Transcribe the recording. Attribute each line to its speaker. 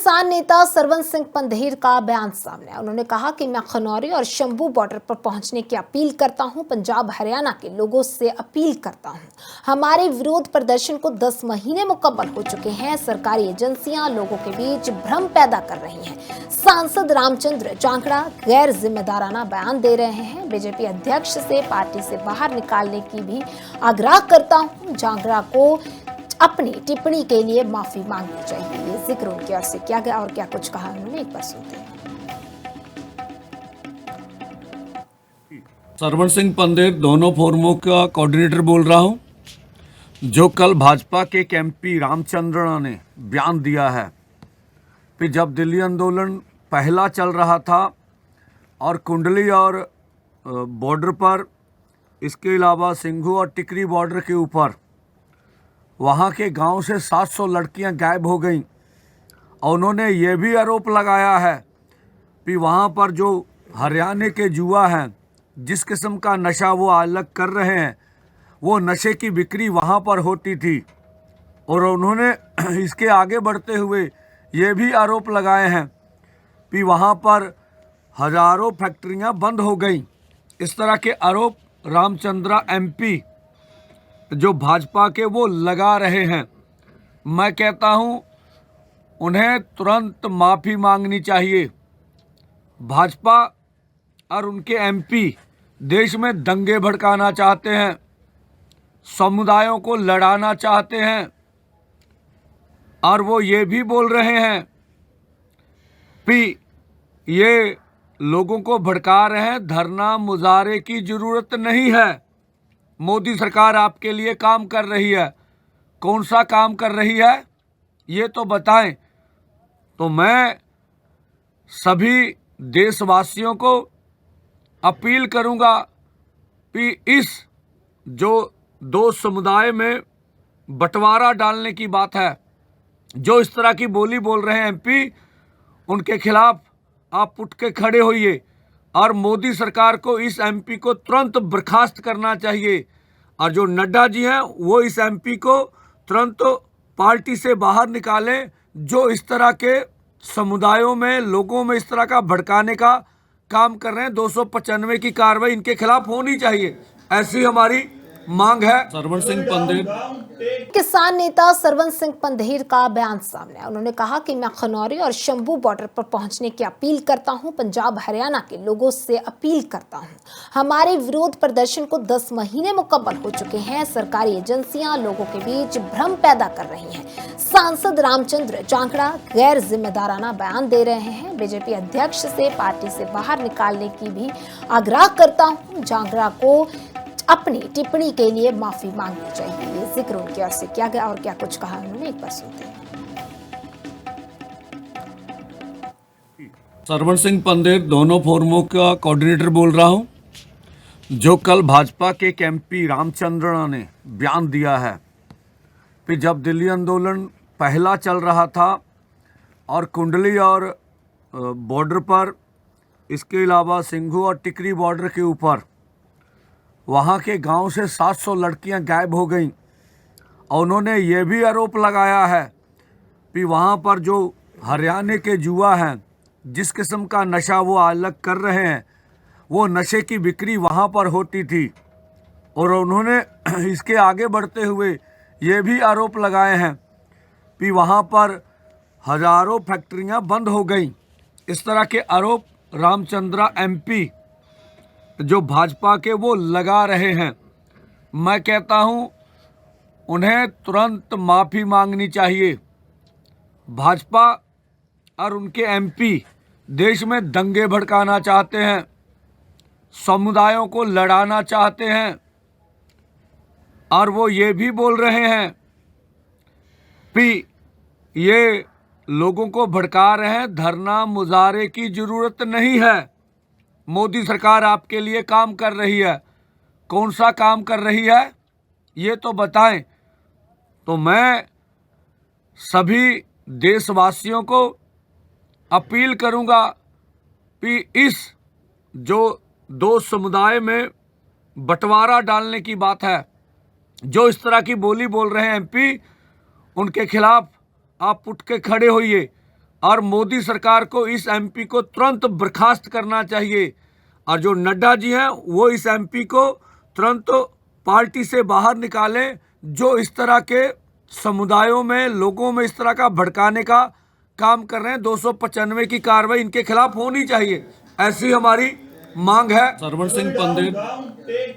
Speaker 1: किसान नेता सरवन सिंह पंधेर का बयान सामने आया। उन्होंने कहा कि मैं खनौरी और शंभू बॉर्डर पर पहुंचने की अपील करता हूं। पंजाब हरियाणा के लोगों से अपील करता हूं। हमारे विरोध प्रदर्शन को 10 महीने मुकम्मल हो चुके हैं। सरकारी एजेंसियां लोगों के बीच भ्रम पैदा कर रही हैं। सांसद रामचंद्र जांगड़ा गैर जिम्मेदाराना बयान दे रहे हैं। बीजेपी अध्यक्ष से पार्टी से बाहर निकालने की भी आग्रह करता हूं। जांगड़ा को अपनी टिप्पणी के लिए माफी मांगनी चाहिए। ये जिक्र उनकी ओर से किया गया और क्या कुछ कहा उन्होंने, एक बार सुनते हैं।
Speaker 2: सरवन सिंह पंधेर दोनों फोरमों का कोऑर्डिनेटर बोल रहा हूं। जो कल भाजपा के एक एमपी रामचंद्र ने बयान दिया है कि जब दिल्ली आंदोलन पहला चल रहा था और कुंडली और बॉर्डर पर, इसके अलावा सिंघू और टिकरी बॉर्डर के ऊपर वहाँ के गांव से 700 लड़कियां गायब हो गईं और उन्होंने ये भी आरोप लगाया है कि वहाँ पर जो हरियाणा के युवा हैं, जिस किस्म का नशा वो अलग कर रहे हैं, वो नशे की बिक्री वहाँ पर होती थी। और उन्होंने इसके आगे बढ़ते हुए ये भी आरोप लगाए हैं कि वहाँ पर हजारों फैक्ट्रियाँ बंद हो गईं। इस तरह के आरोप रामचंद्रा एमपी जो भाजपा के वो लगा रहे हैं। मैं कहता हूं उन्हें तुरंत माफ़ी मांगनी चाहिए। भाजपा और उनके एमपी देश में दंगे भड़काना चाहते हैं, समुदायों को लड़ाना चाहते हैं और वो ये भी बोल रहे हैं कि ये लोगों को भड़का रहे हैं। धरना मुजाहरे की ज़रूरत नहीं है। मोदी सरकार आपके लिए काम कर रही है। कौन सा काम कर रही है ये तो बताएं। तो मैं सभी देशवासियों को अपील करूंगा कि इस जो दो समुदाय में बंटवारा डालने की बात है, जो इस तरह की बोली बोल रहे हैं एमपी, उनके खिलाफ आप उठ के खड़े होइए और मोदी सरकार को इस एमपी को तुरंत बर्खास्त करना चाहिए। और जो नड्डा जी हैं वो इस एमपी को तुरंत पार्टी से बाहर निकालें, जो इस तरह के समुदायों में, लोगों में इस तरह का भड़काने का काम कर रहे हैं। 295 की कार्रवाई इनके खिलाफ होनी चाहिए, ऐसी हमारी मांग है। सरवन सिंह पंधेर।
Speaker 1: किसान नेता सरवन सिंह पंधेर का बयान सामने आया। उन्होंने कहा कि मैं खनौरी और शंभू बॉर्डर पर पहुंचने की अपील करता हूं। पंजाब हरियाणा के लोगों से अपील करता हूं। हमारे विरोध प्रदर्शन को 10 महीने मुकम्मल हो चुके हैं। सरकारी एजेंसियां लोगों के बीच भ्रम पैदा कर रही हैं। सांसद रामचंद्र जांगड़ा गैर जिम्मेदाराना बयान दे रहे हैं। बीजेपी अध्यक्ष से पार्टी से बाहर निकालने की भी आग्रह करता हूं। जांगड़ा को अपनी टिप्पणी के लिए माफी मांगनी चाहिए। ये जिक्र उनकी ओर से किया गया और क्या कुछ कहा उन्होंने, एक बार सुनते हैं।
Speaker 2: सरवन सिंह पंधेर दोनों फोरमों का कोऑर्डिनेटर बोल रहा हूं। जो कल भाजपा के एक एमपी रामचंद्र ने बयान दिया है कि जब दिल्ली आंदोलन पहला चल रहा था और कुंडली और बॉर्डर पर, इसके अलावा सिंघू और टिकरी बॉर्डर के ऊपर वहाँ के गांव से 700 लड़कियां गायब हो गईं और उन्होंने ये भी आरोप लगाया है कि वहाँ पर जो हरियाणा के युवा हैं, जिस किस्म का नशा वो अलग कर रहे हैं, वो नशे की बिक्री वहाँ पर होती थी। और उन्होंने इसके आगे बढ़ते हुए ये भी आरोप लगाए हैं कि वहाँ पर हजारों फैक्ट्रियाँ बंद हो गईं। इस तरह के आरोप रामचंद्रा एमपी जो भाजपा के वो लगा रहे हैं। मैं कहता हूं उन्हें तुरंत माफ़ी मांगनी चाहिए। भाजपा और उनके एमपी देश में दंगे भड़काना चाहते हैं, समुदायों को लड़ाना चाहते हैं और वो ये भी बोल रहे हैं कि ये लोगों को भड़का रहे हैं। धरना मुजाहरे की ज़रूरत नहीं है। मोदी सरकार आपके लिए काम कर रही है। कौन सा काम कर रही है ये तो बताएं। तो मैं सभी देशवासियों को अपील करूंगा कि इस जो दो समुदाय में बंटवारा डालने की बात है, जो इस तरह की बोली बोल रहे हैं एमपी, उनके खिलाफ आप उठ के खड़े होइए और मोदी सरकार को इस एमपी को तुरंत बर्खास्त करना चाहिए। और जो नड्डा जी हैं वो इस एमपी को तुरंत पार्टी से बाहर निकालें, जो इस तरह के समुदायों में लोगों में इस तरह का भड़काने का काम कर रहे हैं। 295 की कार्रवाई इनके खिलाफ होनी चाहिए, ऐसी हमारी मांग है। सरवण सिंह पंधेर